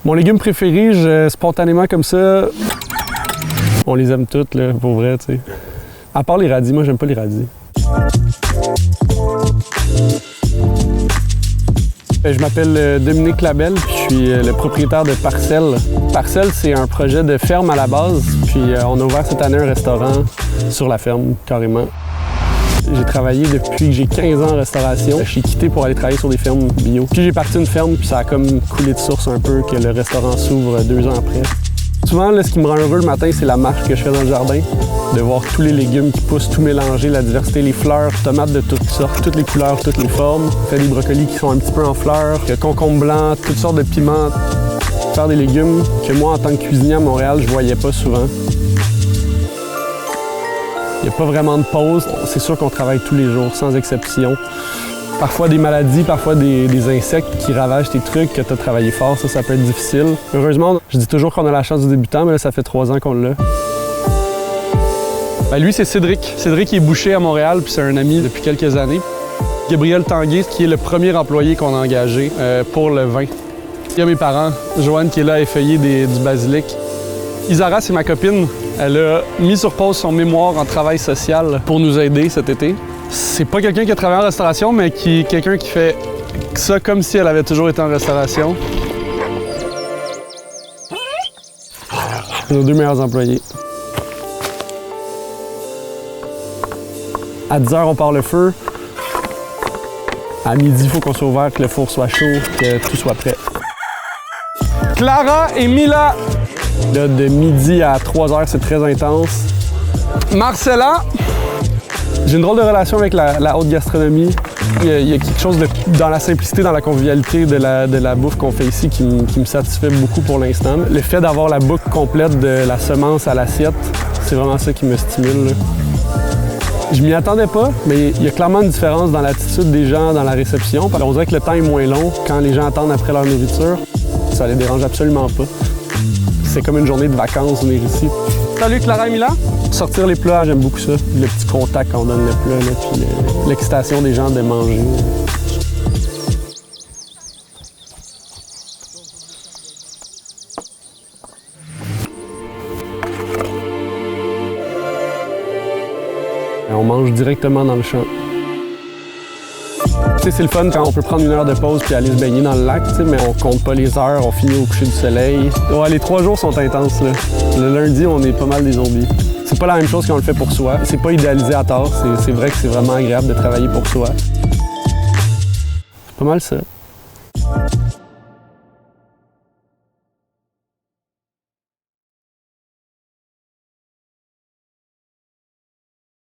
Mon légume préféré, spontanément comme ça, on les aime toutes, là, pour vrai, tu sais. À part les radis, moi j'aime pas les radis. Je m'appelle Dominique Labelle, puis je suis le propriétaire de Parcelle. Parcelle, c'est un projet de ferme à la base, puis on a ouvert cette année un restaurant sur la ferme, carrément. J'ai travaillé depuis que j'ai 15 ans en restauration. Je suis quitté pour aller travailler sur des fermes bio. Puis j'ai parti une ferme, puis ça a comme coulé de source un peu que le restaurant s'ouvre 2 ans après. Souvent, là, ce qui me rend heureux le matin, c'est la marche que je fais dans le jardin, de voir tous les légumes qui poussent, tout mélanger, la diversité, les fleurs, tomates de toutes sortes, toutes les couleurs, toutes les formes. Faire des brocolis qui sont un petit peu en fleurs, concombres blancs, toutes sortes de piments. Faire des légumes que moi, en tant que cuisinier à Montréal, je voyais pas souvent. Il n'y a pas vraiment de pause. C'est sûr qu'on travaille tous les jours, sans exception. Parfois des maladies, parfois des insectes qui ravagent tes trucs, que tu as travaillé fort, ça peut être difficile. Heureusement, je dis toujours qu'on a la chance du débutant, mais là, ça fait 3 ans qu'on l'a. Lui, c'est Cédric. Cédric est boucher à Montréal, puis c'est un ami depuis quelques années. Gabriel Tanguay, qui est le premier employé qu'on a engagé pour le vin. Il y a mes parents, Joanne qui est là à effeuiller du basilic. Isara, c'est ma copine. Elle a mis sur pause son mémoire en travail social pour nous aider cet été. C'est pas quelqu'un qui a travaillé en restauration, mais quelqu'un qui fait ça comme si elle avait toujours été en restauration. Nos 2 meilleurs employés. À 10h, on part le feu. À midi, il faut qu'on soit ouvert, que le four soit chaud, que tout soit prêt. Clara et Mila. Là, de midi à 3h, c'est très intense. Marcella. J'ai une drôle de relation avec la haute gastronomie. Il y a quelque chose dans la simplicité, dans la convivialité de la bouffe qu'on fait ici qui me satisfait beaucoup pour l'instant. Le fait d'avoir la boucle complète de la semence à l'assiette, c'est vraiment ça qui me stimule, là. Je m'y attendais pas, mais il y a clairement une différence dans l'attitude des gens dans la réception. On dirait que le temps est moins long quand les gens attendent après leur nourriture. Ça les dérange absolument pas. C'est comme une journée de vacances venir ici. Salut Clara et Mila! Sortir les plats, j'aime beaucoup ça. Le petit contact qu'on donne le plat, là, puis l'excitation des gens de manger. On mange directement dans le champ. Tu sais, c'est le fun quand on peut prendre 1 heure de pause puis aller se baigner dans le lac, mais on compte pas les heures, on finit au coucher du soleil. Ouais, les 3 jours sont intenses, là. Le lundi, on est pas mal des zombies. C'est pas la même chose qu'on le fait pour soi. C'est pas idéalisé à tort. C'est vrai que c'est vraiment agréable de travailler pour soi. C'est pas mal ça.